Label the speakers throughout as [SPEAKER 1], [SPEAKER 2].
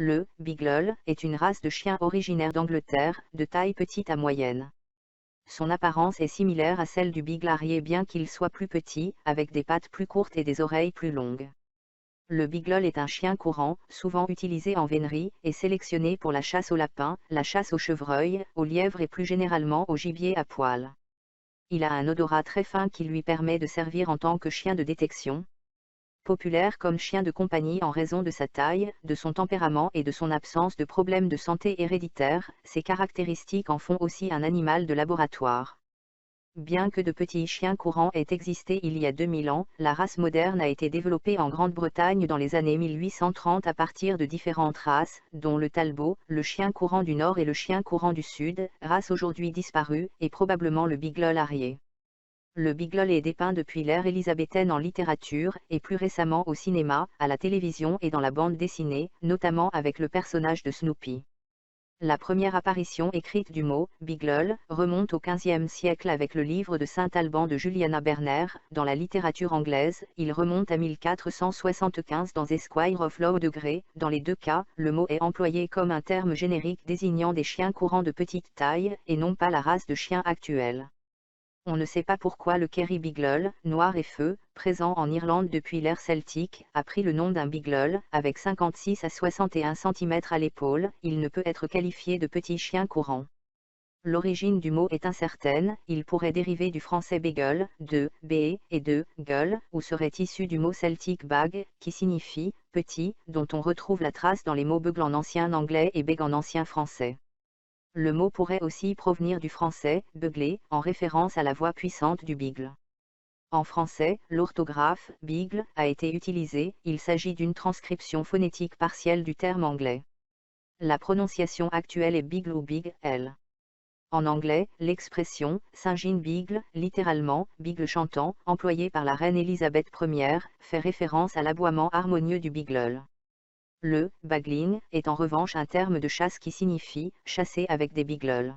[SPEAKER 1] Le Beagle est une race de chien originaire d'Angleterre, de taille petite à moyenne. Son apparence est similaire à celle du Beagle arié bien qu'il soit plus petit, avec des pattes plus courtes et des oreilles plus longues. Le Beagle est un chien courant, souvent utilisé en vénerie, et sélectionné pour la chasse aux lapins, la chasse aux chevreuils, aux lièvres et plus généralement au gibier à poil. Il a un odorat très fin qui lui permet de servir en tant que chien de détection. Populaire comme chien de compagnie en raison de sa taille, de son tempérament et de son absence de problèmes de santé héréditaires, ces caractéristiques en font aussi un animal de laboratoire. Bien que de petits chiens courants aient existé il y a 2000 ans, la race moderne a été développée en Grande-Bretagne dans les années 1830 à partir de différentes races, dont le talbot, le chien courant du Nord et le chien courant du Sud, race aujourd'hui disparue, et probablement le Beagle arié. Le Beagle est dépeint depuis l'ère élisabéthaine en littérature, et plus récemment au cinéma, à la télévision et dans la bande dessinée, notamment avec le personnage de Snoopy. La première apparition écrite du mot « beagle » remonte au XVe siècle avec le livre de Saint Alban de Juliana Berner. Dans la littérature anglaise, il remonte à 1475 dans Esquire of Law Degree. Dans les deux cas, le mot est employé comme un terme générique désignant des chiens courants de petite taille, et non pas la race de chiens actuelle. On ne sait pas pourquoi le Kerry Beagle, noir et feu, présent en Irlande depuis l'ère celtique, a pris le nom d'un beagle. Avec 56 à 61 cm à l'épaule, il ne peut être qualifié de petit chien courant. L'origine du mot est incertaine, il pourrait dériver du français beagle, de b et de gueule, ou serait issu du mot celtique bag, qui signifie petit, dont on retrouve la trace dans les mots bugle en ancien anglais et beg en ancien français. Le mot pourrait aussi provenir du français « beugler », en référence à la voix puissante du beagle. En français, l'orthographe « beagle » a été utilisée, il s'agit d'une transcription phonétique partielle du terme anglais. La prononciation actuelle est beagle ou big, L. En anglais, l'expression « Saint-Jean Beagle », littéralement « beagle chantant », employée par la reine Élisabeth Ier, fait référence à l'aboiement harmonieux du beagle. Le « bagling » est en revanche un terme de chasse qui signifie « chasser avec des beagles ».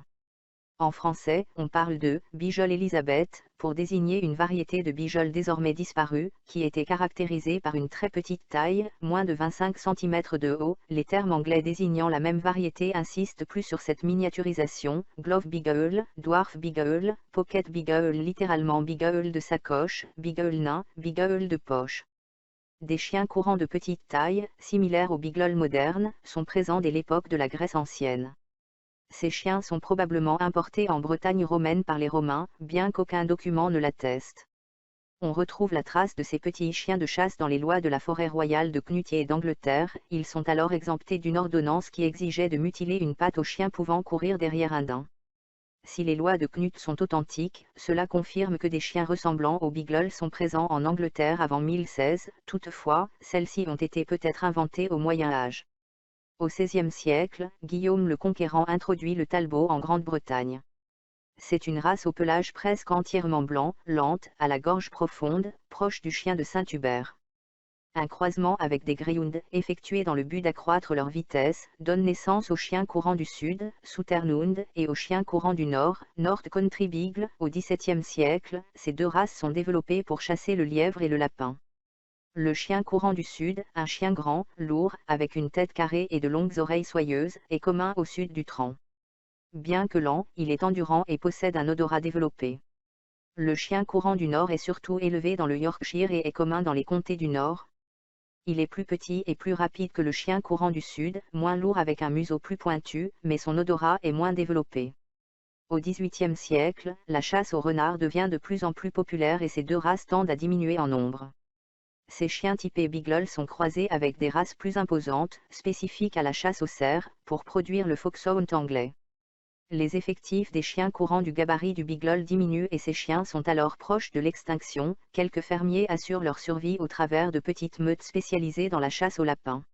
[SPEAKER 1] En français, on parle de « Beagle Elizabeth » pour désigner une variété de beagle désormais disparue, qui était caractérisée par une très petite taille, moins de 25 cm de haut. Les termes anglais désignant la même variété insistent plus sur cette miniaturisation, glove beagle, dwarf beagle, pocket beagle littéralement beagle de sacoche, beagle nain, beagle de poche. Des chiens courants de petite taille, similaires aux beagles modernes, sont présents dès l'époque de la Grèce ancienne. Ces chiens sont probablement importés en Bretagne romaine par les Romains, bien qu'aucun document ne l'atteste. On retrouve la trace de ces petits chiens de chasse dans les lois de la forêt royale de Cnutier d'Angleterre. Ils sont alors exemptés d'une ordonnance qui exigeait de mutiler une patte aux chiens pouvant courir derrière un daim. Si les lois de Knut sont authentiques, cela confirme que des chiens ressemblant aux beagles sont présents en Angleterre avant 1016, toutefois, celles-ci ont été peut-être inventées au Moyen Âge. Au XVIe siècle, Guillaume le Conquérant introduit le talbot en Grande-Bretagne. C'est une race au pelage presque entièrement blanc, lente, à la gorge profonde, proche du chien de Saint-Hubert. Un croisement avec des greyhounds, effectué dans le but d'accroître leur vitesse, donne naissance aux chiens courants du Sud, Southernhound, et aux chiens courants du Nord, North Country Beagle. Au XVIIe siècle, ces deux races sont développées pour chasser le lièvre et le lapin. Le chien courant du Sud, un chien grand, lourd, avec une tête carrée et de longues oreilles soyeuses, est commun au sud du Trent. Bien que lent, il est endurant et possède un odorat développé. Le chien courant du Nord est surtout élevé dans le Yorkshire et est commun dans les comtés du Nord. Il est plus petit et plus rapide que le chien courant du Sud, moins lourd avec un museau plus pointu, mais son odorat est moins développé. Au XVIIIe siècle, la chasse au renard devient de plus en plus populaire et ces deux races tendent à diminuer en nombre. Ces chiens typés beagle sont croisés avec des races plus imposantes, spécifiques à la chasse au cerf, pour produire le foxhound anglais. Les effectifs des chiens courants du gabarit du beagle diminuent et ces chiens sont alors proches de l'extinction. Quelques fermiers assurent leur survie au travers de petites meutes spécialisées dans la chasse aux lapins.